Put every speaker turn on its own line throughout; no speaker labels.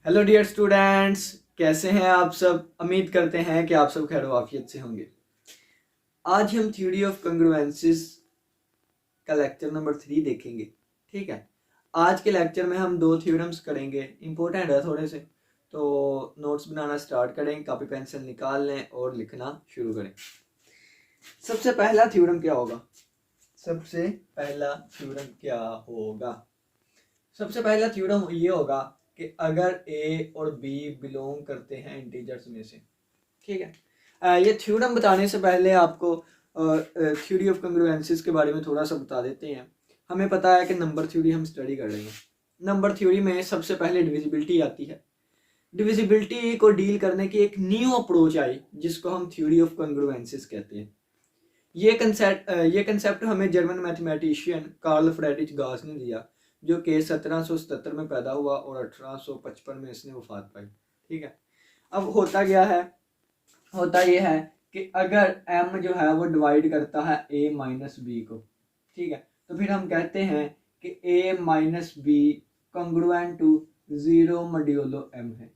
Hello dear students, कैसे हैं आप सब। उम्मीद करते हैं कि आप सब खैर वाफियत से होंगे। आज हम थ्योरी ऑफ कंग्रुएंसेस का लेक्चर नंबर 3 देखेंगे। ठीक है, आज के लेक्चर में हम दो थ्योरम्स करेंगे, इंपॉर्टेंट है थोड़े से। तो नोट्स बनाना स्टार्ट करें, कॉपी पेंसिल निकाल लें और लिखना शुरू करें। सबसे पहला थ्योरम क्या होगा? सबसे पहला थ्योरम क्या होगा? सबसे पहला थ्योरम ये होगा कि अगर ए और बी बिलोंग करते हैं इंटीजर्स में से। ठीक है, ये थ्योरम बताने से पहले आपको थ्योरी ऑफ कंग्रुएंसेस के बारे में थोड़ा सा बता देते हैं। हमें पता है कि नंबर थ्योरी हम स्टडी कर रहे हैं। नंबर थ्योरी में सबसे पहले डिविजिबिलिटी आती है। डिविजिबिलिटी को डील करने की एक न्यू अप्रोच आई जिसको हम थ्योरी ऑफ कंग्रुएंसेस कहते हैं। ये कंसेप्ट हमें जर्मन मैथमेटिशियन कार्ल फ्रेडरिच गास ने दिया, जो कि 1777 में पैदा हुआ और 1855 में इसने वफात पाई। ठीक है, अब होता यह है कि अगर m जो है वो डिवाइड करता है a माइनस बी को, ठीक है, तो फिर हम कहते हैं कि a minus b congruent to 0 modulo m है।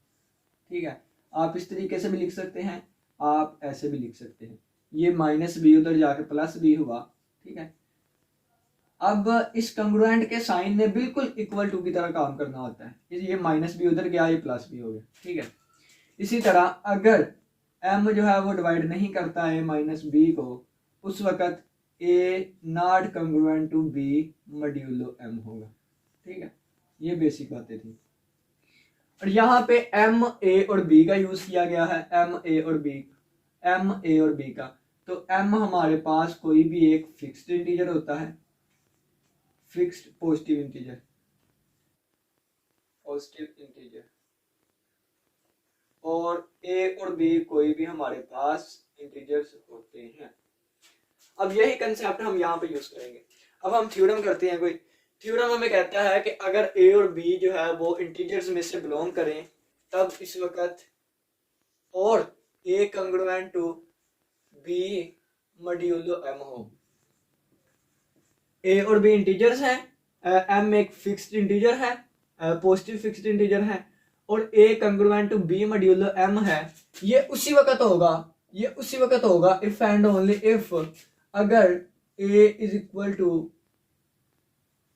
ठीक है, आप इस तरीके से भी लिख सकते हैं, आप ऐसे भी लिख सकते हैं। ये माइनस बी उधर जाके प्लस बी हुआ। ठीक है, अब इस कंग्रुएंट के साइन ने बिल्कुल इक्वल टू की तरह काम करना होता है। ये माइनस बी उधर गया, ये प्लस बी हो गया। ठीक है, इसी तरह अगर m जो है वो डिवाइड नहीं करता है माइनस बी को, उस वक्त a naught congruent to b modulo m होगा। ठीक है, ये बेसिक बातें थी। और यहाँ पे m a और b का यूज किया गया है। m a और b का, तो m हमारे पास कोई भी एक फिक्स्ड इंटीजर होता है, फिक्स्ड पॉजिटिव इंटीजर, और a और b कोई भी हमारे पास इंटीजर्स होते हैं। अब यही कंसेप्ट हम यहाँ पे यूज करेंगे। अब हम थ्योरम करते हैं। कोई थ्योरम हमें कहता है कि अगर a और b जो है वो इंटीजर्स में से बिलोंग करें, तब इस वक्त और a congruent to b modulo m हो। a और b इंटीजर्स हैं, m एक फिक्स्ड इंटीजर है, पॉजिटिव फिक्स्ड इंटीजर है, और a congruent to b modulo m है। ये उसी वक्त होगा इफ एंड ओनली इफ अगर a is equal to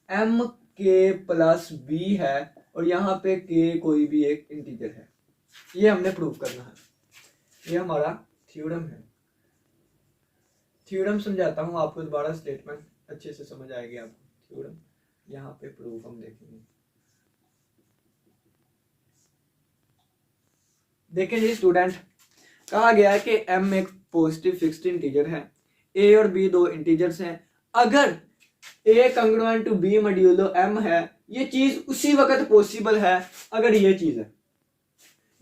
m k plus b है और यहाँ पे k कोई भी एक इंटीजर है। ये हमने प्रूव करना है। ये हमारा थ्योरम है। थ्योरम समझाता हूँ आपको दोबारा, स्टेटमेंट अच्छे से समझ आएगी आपको। थ्योरम यहाँ पे प्रूफ हम देखेंगे। देखें जी स्टूडेंट, कहा गया है कि m एक पॉजिटिव फिक्स्ड इंटीजर है, a और b दो इंटीजर्स हैं। अगर a congruent to b modulo m है, ये चीज उसी वक्त पॉसिबल है अगर ये चीज है।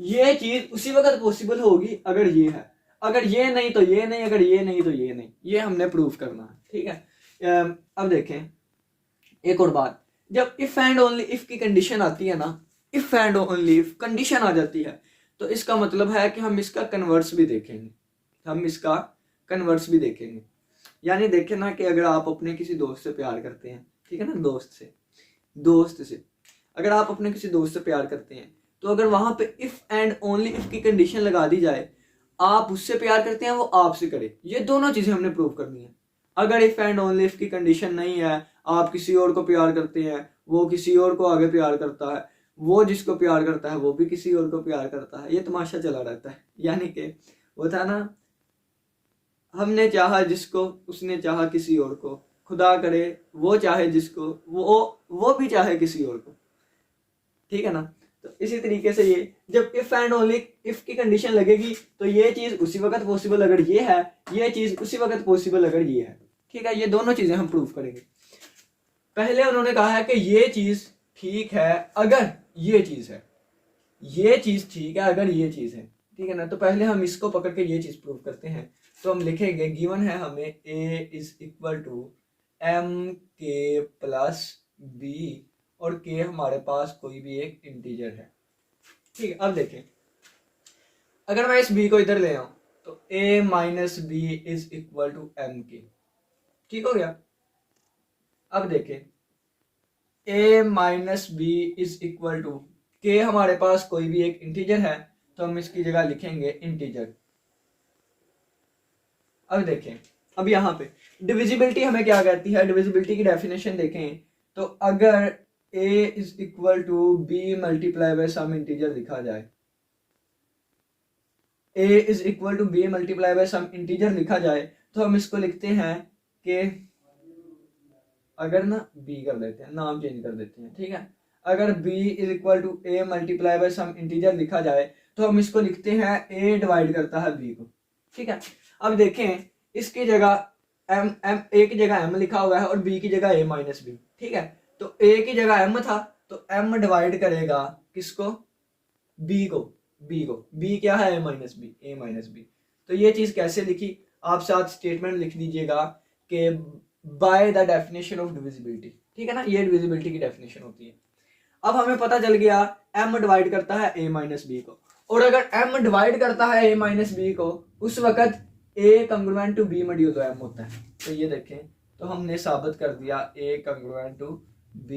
ये चीज उसी वक्त पॉसिबल होगी अगर ये है। अगर ये नहीं तो ये नहीं, अगर ये नहीं तो ये नहीं। ये हमने प्रूफ करना है। ठीक है, अब देखें एक और बात। जब इफ एंड ओनली इफ की कंडीशन आती है ना, if and only if condition आ जाती है, तो इसका मतलब है कि हम इसका कन्वर्स भी देखेंगे। यानी देखें ना कि अगर आप अपने किसी दोस्त से प्यार करते हैं, ठीक है ना, दोस्त से अगर आप अपने किसी दोस्त से प्यार करते हैं, तो अगर वहां पे इफ एंड ओनली इफ की कंडीशन लगा दी जाए, आप उससे प्यार करते हैं, वो आपसे करे, ये दोनों चीजें हमने प्रूव करनी है। अगर इफ एंड ओनली इफ की कंडीशन नहीं है, आप किसी और को प्यार करते हैं, वो किसी और को आगे प्यार करता है, वो जिसको प्यार करता है वो भी किसी और को प्यार करता है, ये तमाशा चला रहता है। यानी कि वो था ना, हमने चाहा जिसको, उसने चाहा किसी और को, खुदा करे वो चाहे जिसको, वो भी चाहे किसी और को। ठीक है ना, तो इसी तरीके से ये जब इफ एंड ओनली इफ की कंडीशन लगेगी, तो ये चीज उसी वक्त पॉसिबल अगर ये है, ये चीज उसी वक्त पॉसिबल अगर ये है। ठीक है, ये दोनों चीजें हम प्रूव करेंगे। पहले उन्होंने कहा है कि ये चीज ठीक है अगर ये चीज है, ये चीज ठीक है अगर ये चीज है। ठीक है ना, तो पहले हम इसको पकड़ के ये चीज प्रूव करते हैं। तो हम लिखेंगे गिवन है हमें a is equal to m k plus b, और k हमारे पास कोई भी एक इंटीजर है। ठीक है, अब देखें, अगर मैं इस b को इधर ले आऊं, तो a minus B is equal to m k। ठीक हो गया। अब देखें a minus B is equal to कि हमारे पास कोई भी एक इंटीजर है तो हम इसकी जगह लिखेंगे इंटीजर। अब देखें, अब यहाँ पे डिविजिबिलिटी हमें क्या कहती है, डिविजिबिलिटी की डेफिनेशन देखें तो अगर a is equal to b multiply by some integer लिखा जाए, a is equal to b multiply by some integer लिखा जाए तो हम इसको लिखते हैं कि अगर ना b कर देते हैं, नाम चेंज कर देते हैं, ठीक है। अगर b is equal to a multiply by some integer लिखा जाए तो हम इसको लिखते हैं a डिवाइड करता है b को, ठीक है। अब देखें इसकी जगह a की जगह m लिखा हुआ है और b की जगह a माइनस b, ठीक है। तो a की जगह m था तो m डिवाइड करेगा किसको, b को, b क्या है a माइनस b। तो ये चीज कैसे लिखी, आप साथ स्टेटमेंट लिख दीजिएगा कि by the definition of divisibility, ठीक है ना, ये डिविजिबिलिटी की डेफिनेशन होती है। अब हमें पता चल गया m डिवाइड करता है a माइनस b को, और अगर m डिवाइड करता है a माइनस b को उस वक्त a congruent to b modulo m होता है। तो ये देखें, तो हमने साबित कर दिया a congruent to b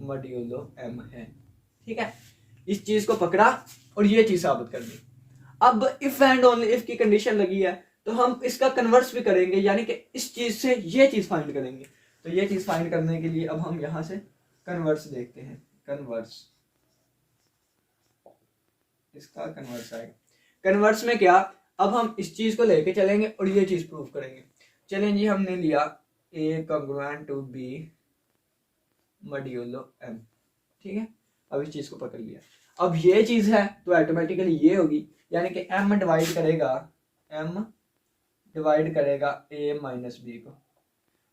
modulo m है, ठीक है। इस चीज को पकड़ा और ये चीज साबित कर दी। अब इफ एंड ओनली इफ की कंडीशन लगी है तो हम इसका कन्वर्स भी करेंगे, यानी कि इस चीज से ये चीज फाइंड करेंगे। तो ये चीज फाइंड करने के लिए अब हम यहां से कन्वर्स देखते हैं, कन्वर्स, इसका कन्वर्स आएगा। कन्वर्स में क्या, अब हम इस चीज को लेके चलेंगे और ये चीज प्रूव करेंगे। चलें जी, हमने लिया a congruent to b modulo m, ठीक है। अब इस चीज को पकड़ लिया, अब ये चीज है तो ऑटोमेटिकली ये होगी, यानी कि m डिवाइड करेगा a माइनस b को।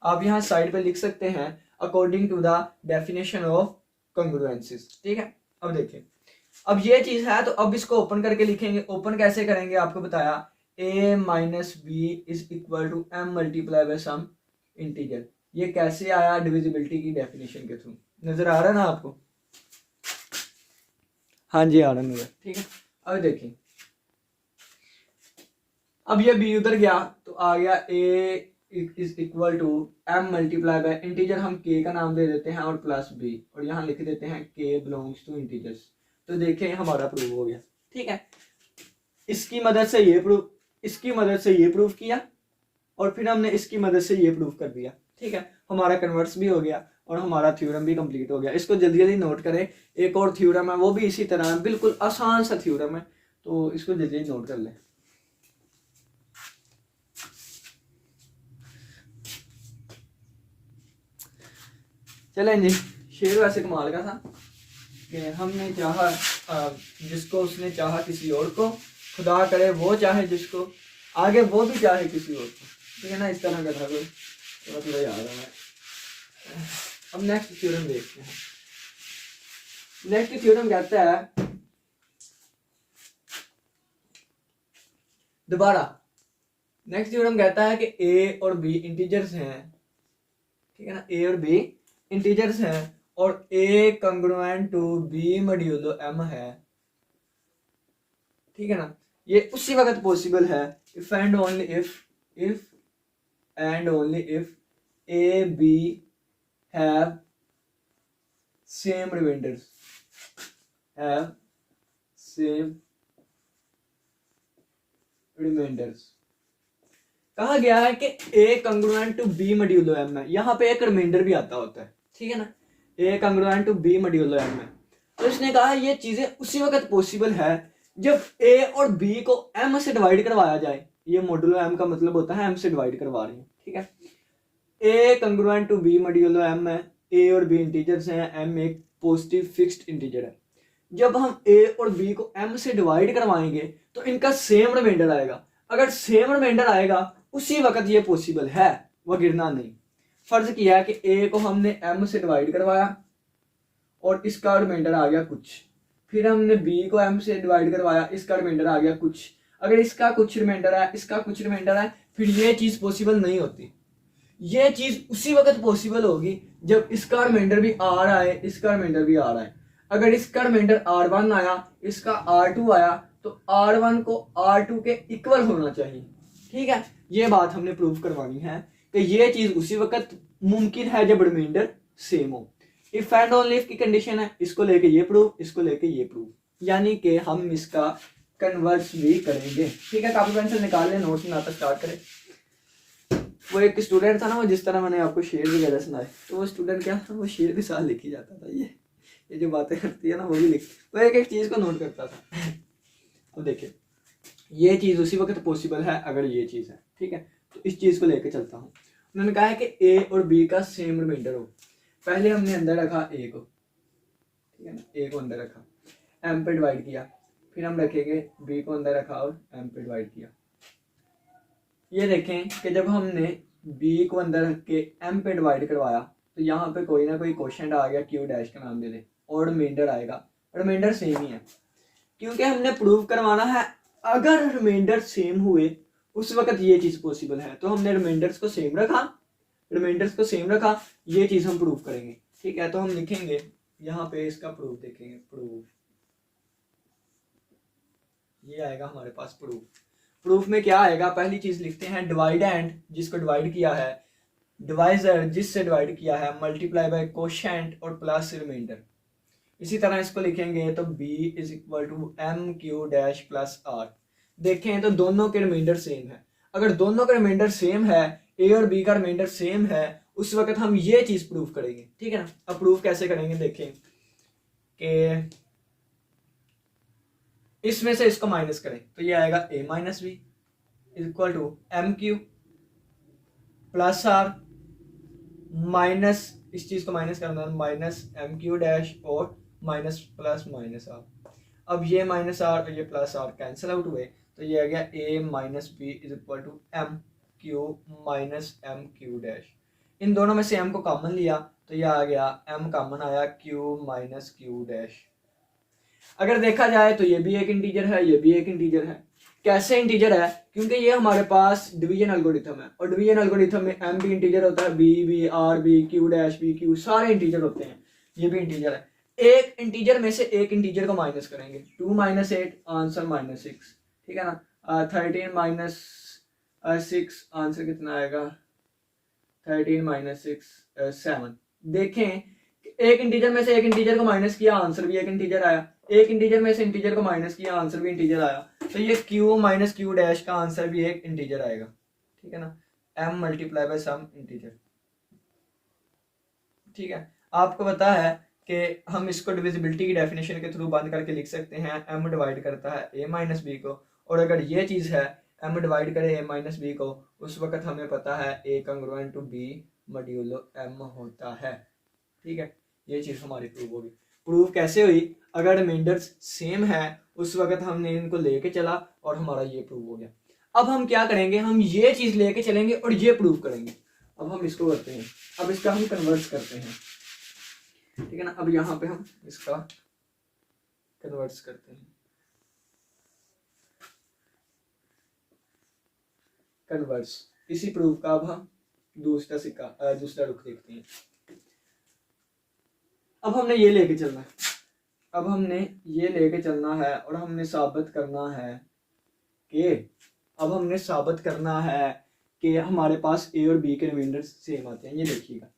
आप यहाँ साइड पे लिख सकते हैं according to the definition of congruencies, ठीक है। अब देखिए, अब ये चीज है तो अब इसको ओपन करके लिखेंगे। ओपन कैसे करेंगे आपको बताया, a minus B is equal to m multiply by some integer. ये कैसे आया, डिविजिबिलिटी की डेफिनेशन के थ्रू। नजर आ रहा है ना आपको, हाँ जी आ रहा है, ठीक है। अब देखिए, अब ये b उधर गया तो आ गया a is equal to m multiply by integer, हम k का नाम दे देते हैं और प्लस b, और यहाँ लिख देते हैं k बिलोंग्स टू इंटीजर्स। तो देखें हमारा प्रूव हो गया, ठीक है। इसकी मदद से ये प्रूफ किया और फिर हमने इसकी मदद से ये प्रूफ कर दिया, ठीक है। हमारा कन्वर्स भी हो गया और हमारा थ्योरम भी कंप्लीट हो गया। इसको जल्दी जल्दी नोट करें, एक और थ्योरम है वो भी इसी तरह है, बिल्कुल आसान सा थ्योरम है, तो इसको जल्दी जल्दी नोट कर लें। चलें जी, शेर वैसे कमाल का था कि हमने चाहा जिसको, उसने चाहा किसी और को, खुदा करे वो चाहे जिसको, आगे वो भी चाहे किसी और को, ठीक है ना, इस तरह का था कोई, थोड़ा याद है। अब नेक्स्ट थ्योरम देखते हैं। नेक्स्ट थ्योरम कहता है, दोबारा नेक्स्ट थ्योरम कहता है कि a और b इंटीजर्स हैं, ठीक है ना, a और b इंटीजर्स हैं और a congruent to b modulo m है, ठीक है ना। ये उसी वक्त पॉसिबल है if and only if a b have same remainders, कहा गया है कि a congruent to b modulo m है। यहाँ पे एक रिमाइंडर भी आता होता है, ठीक है ना, a congruent to b modulo m है। तो इसने कहा ये चीजें उसी वक्त पॉसिबल है जब a और b को m से डिवाइड करवाया जाए। ये मॉड्यूलो m का मतलब होता है m से डिवाइड करवा रहे हैं, ठीक है। a congruent to b modulo m है, a और b इंटीजर्स हैं, m एक पॉजिटिव फिक्स्ड इंटीजर है। जब हम a और b को m से डिवाइड करवाएंगे तो इनका सेम रिमाइंडर आएगा। अगर सेम रिमाइंडर आएगा उसी वक्त ये पॉसिबल है, वह गिरना नहीं। फर्ज किया है कि a को हमने m से डिवाइड करवाया और इसका रिमाइंडर आ गया कुछ, फिर हमने b को m से डिवाइड करवाया, इसका रिमाइंडर आ गया कुछ। अगर इसका कुछ रिमाइंडर है, इसका कुछ रिमाइंडर है, फिर ये चीज पॉसिबल नहीं होती। ये चीज उसी वक्त पॉसिबल होगी जब इसका रिमाइंडर भी आ रहा है, इसका रिमाइंडर भी आ रहा है। अगर इसका रिमाइंडर r1 आया, इसका r2 आया, तो r1 को r2 के इक्वल होना चाहिए, ठीक है। ये बात हमने प्रूव करवानी है कि ये चीज उसी वक्त मुमकिन है जब रिमाइंडर सेम हो। इफ एंड ओनली इफ की कंडीशन है, इसको लेके ये प्रूफ, इसको लेके ये प्रूफ, यानी कि हम इसका कन्वर्स भी करेंगे। ठीक है, कापी पेंसिल निकाल लें, नोट्स बनाना स्टार्ट करें। वो एक स्टूडेंट था ना, वो जिस तरह मैंने आपको शेर वगैरह सुनाए, तो वो स्टूडेंट क्या था, वो शेर के साथ लिखी जाता था। ये जो बातें करती है ना, वो भी लिख, वो एक एक चीज को नोट करता था। अब देखिए, ये चीज उसी वक्त पॉसिबल है अगर ये चीज है। ठीक है, तो इस चीज को लेके चलता हूँ। उन्होंने कहा है कि ए और बी का सेम रिमाइंडर हो। पहले हमने अंदर रखा ए को, ठीक है ना, ए को अंदर रखा, एम पे डिवाइड किया, फिर हम रखेंगे बी को अंदर रखा और एम पे डिवाइड किया। ये देखें कि जब हमने बी को अंदर रख के एम पे डिवाइड करवाया, तो यहाँ पे कोई ना कोई क्वेश्चन आ गया, क्यू डैश का नाम दे दें, और रिमाइंडर आएगा। रिमाइंडर सेम ही है, क्योंकि हमने प्रूव करवाना है अगर रिमाइंडर सेम हुए उस वक्त ये चीज पॉसिबल है। तो हमने रिमाइंडर्स को सेम रखा, ये चीज हम प्रूव करेंगे। ठीक है, तो हम लिखेंगे यहाँ पे इसका प्रूफ देखेंगे, प्रूफ ये आएगा हमारे पास। प्रूफ में क्या आएगा, पहली चीज लिखते हैं डिवाइडेंड, जिसको डिवाइड किया है, डिवाइजर जिससे डिवाइड किया है, मल्टीप्लाई बाय कोशेंट और प्लस रिमाइंडर। इसी तरह इसको लिखेंगे तो b is equal to M Q dash plus r. देखें तो दोनों के रिमाइंडर सेम है। अगर दोनों का रिमाइंडर सेम है, a और b का रिमाइंडर सेम है, उस वक्त हम ये चीज प्रूफ करेंगे। ठीक है ना, अब प्रूफ कैसे करेंगे, देखें कि इसमें से इसको माइनस करें तो ये आएगा a minus B is equal to M q plus r minus, इस चीज को माइनस करना है, माइनस एम क्यू डैश और माइनस प्लस माइनस आर। अब ये माइनस आर और ये प्लस आर कैंसिल आउट हुए, तो ये आ गया a minus B is equal to M Q minus M Q dash. इन दोनों में से m को कॉमन लिया तो ये आ गया m कॉमन आया q माइनस क्यू डैश। अगर देखा जाए तो ये भी एक इंटीजर है, ये भी एक इंटीजर है। कैसे इंटीजर है, क्योंकि ये हमारे पास डिवीजन एल्गोरिथम है, और डिवीजन एल्गोरिथम में m भी इंटीजर होता है, b भी, r भी, q डैश भी, q सारे इंटीजर होते हैं। ये भी इंटीजर है। एक इंटीजर में से एक इंटीजर को माइनस करेंगे, 2 माइनस 8 आंसर माइनस 6। ठीक है ना, 13 माइनस 6 आंसर कितना आएगा, 13 माइनस 6 7। देखें एक इंटीजर में से एक इंटीजर को माइनस किया, आंसर भी एक इंटीजर आया। एक इंटीजर में से इंटीजर को माइनस किया, आंसर भी इंटीजर आया। तो ये q माइनस क्यू डैश का आंसर भी एक इंटीजर आएगा। ठीक है ना, m multiply by some integer. ठीक है, आपको पता है कि हम इसको डिविजिबिलिटी की डेफिनेशन के थ्रू बंद करके लिख सकते हैं, m डिवाइड करता है a माइनस बी को, और अगर ये चीज है m डिवाइड करे a माइनस बी को, उस वक्त हमें पता है a congruent to b modulo m होता है। ठीक है, ये चीज हमारी प्रूव होगी। प्रूफ कैसे हुई, अगर रिमाइंडर्स सेम है उस वक्त हमने इनको लेके चला और हमारा ये प्रूव हो गया। अब हम क्या करेंगे, हम ये चीज लेके चलेंगे और ये प्रूव करेंगे। अब हम इसको करते हैं, अब इसका हम कन्वर्ट करते हैं। ठीक है ना, अब यहाँ पे हम इसका कन्वर्ट्स करते हैं, कन्वर्ट्स। इसी प्रूफ का अब हम दूसरा रुख देखते हैं। अब हमने ये लेके चलना है, और हमने साबित करना है कि हमारे पास a और b के रिमाइंडर सेम आते हैं। ये देखिएगा,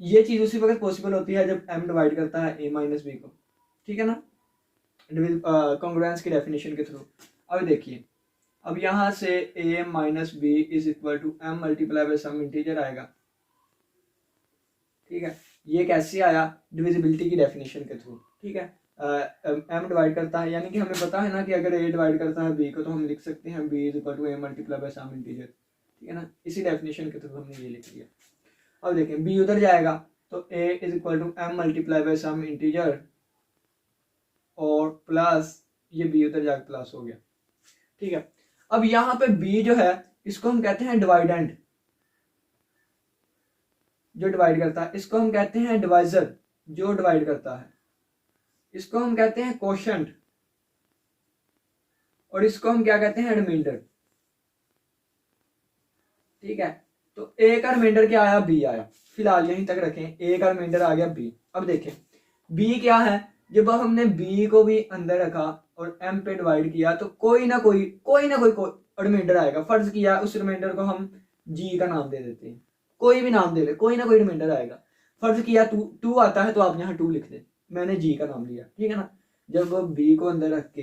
ये चीज उसी वक्त पॉसिबल होती है जब m डिवाइड करता है a माइनस बी को। ठीक है ना, कॉन्ग्रुएंस की डेफिनेशन के थ्रू। अब देखिए, अब यहां से a minus B is equal to m multiply by some integer आएगा। ठीक है, ये कैसे आया, डिविजिबिलिटी की डेफिनेशन के थ्रू। ठीक है, m डिवाइड करता है, यानी कि हमें पता है ना कि अगर a डिवाइड करता है b को, तो हम लिख सकते हैं b is equal to a multiply by some integer. ठीक है ना, इसी डेफिनेशन के थ्रू हमने ये लिख लिया। अब देखें, b उधर जाएगा तो a is equal to m multiply by some integer, और प्लस ये b उधर जाकर प्लस हो गया। ठीक है, अब यहाँ पे b जो है इसको हम कहते हैं डिवाइडेंड, जो डिवाइड करता है। इसको हम कहते हैं डिवाइजर, जो डिवाइड करता है। इसको हम कहते हैं कोशेंट, और इसको हम क्या कहते हैं, रिमाइंडर। ठीक है, तो a का रिमाइंडर क्या आया, b आया। फिलहाल यहीं तक रखें, a का रिमाइंडर आ गया b। अब देखें b क्या है, जब हमने b को भी अंदर रखा और m पे डिवाइड किया, तो कोई ना कोई रिमाइंडर आएगा। फर्ज किया उस रिमाइंडर को हम g का नाम दे देते हैं, कोई भी नाम दे ले, कोई ना कोई रिमाइंडर आएगा। फर्ज किया टू आता है तो आप यहाँ 2 लिख दें, मैंने जी का नाम लिया, ठीक है ना। जब बी को अंदर रख के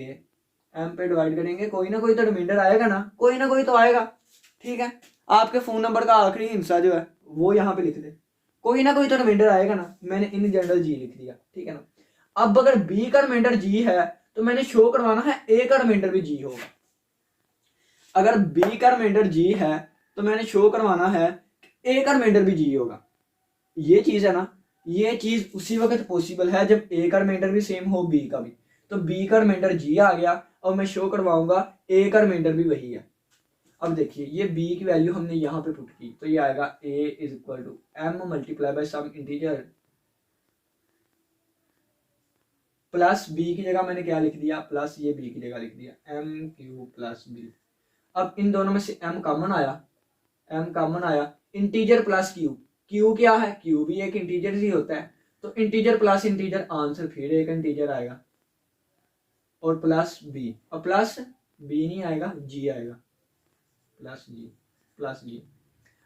एम पे डिवाइड करेंगे कोई ना कोई तो रिमाइंडर आएगा ना, कोई ना कोई तो आएगा, ठीक है। आपके फोन नंबर का आखिरी हिस्सा जो है वो यहाँ पे लिख दे, कोई ना कोई तो रिमाइंडर आएगा ना, मैंने इन जनरल जी लिख दिया, ठीक है ना। अब अगर बी का रिमाइंडर जी है तो मैंने शो करवाना है ए का रिमाइंडर भी जी होगा। अगर बी का रिमाइंडर जी है तो मैंने शो करवाना है ए का रिमाइंडर भी जी होगा। ये चीज है ना, ये चीज उसी वक्त पॉसिबल है जब ए का रिमाइंडर भी सेम हो बी का भी। तो बी का रिमाइंडर जी आ गया और मैं शो करवाऊंगा ए का रिमाइंडर भी वही है। अब देखिए ये बी की वैल्यू हमने यहाँ पे पुट की तो ये आएगा A is equal to M multiply by some integer plus B की जगह मैंने क्या लिख दिया, प्लस ये बी की जगह लिख दिया एम क्यू प्लस बी। अब इन दोनों में से एम कॉमन आया, इंटीजर प्लस क्यू, क्यू क्या है, क्यू भी एक इंटीजर ही होता है, तो इंटीजर प्लस इंटीजर आंसर फिर एक इंटीजर आएगा और प्लस बी, और प्लस बी नहीं आएगा जी आएगा, प्लस जी।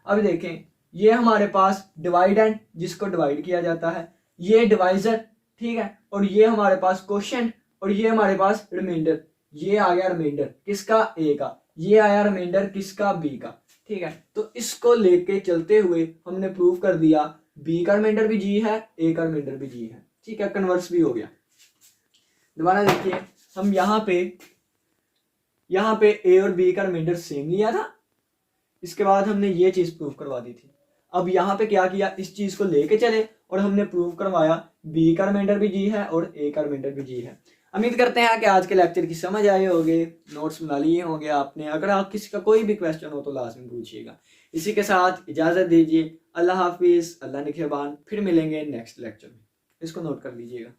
अब देखें ये हमारे पास डिवाइडेंड जिसको डिवाइड किया जाता है, ये डिवाइजर, ठीक है, और ये हमारे पास क्वोशिएंट और ये हमारे पास रिमाइंडर। ये आ गया रिमाइंडर किसका, ए का, ये आया रिमाइंडर किसका, बी का, ठीक है। तो इसको लेके चलते हुए हमने प्रूव कर दिया बी का रिमाइंडर भी जी है, ए का रिमाइंडर भी जी है, ठीक है, कन्वर्स भी हो गया। दोबारा देखिए हम यहाँ पे ए और बी का रिमाइंडर सेम लिया था, इसके बाद हमने ये चीज प्रूव करवा दी थी। अब यहाँ पे क्या किया, इस चीज को लेके चले और हमने प्रूव करवाया बी का रिमाइंडर भी जी है और ए का रिमाइंडर भी जी है। उम्मीद करते हैं कि आज के लेक्चर की समझ आए होंगे, नोट्स बना लिए होंगे आपने। अगर आप किसी का कोई भी क्वेश्चन हो तो लाजमी पूछिएगा। इसी के साथ इजाजत दीजिए, अल्लाह हाफिज, अल्लाह निगहबान। फिर मिलेंगे नेक्स्ट लेक्चर में, इसको नोट कर लीजिएगा।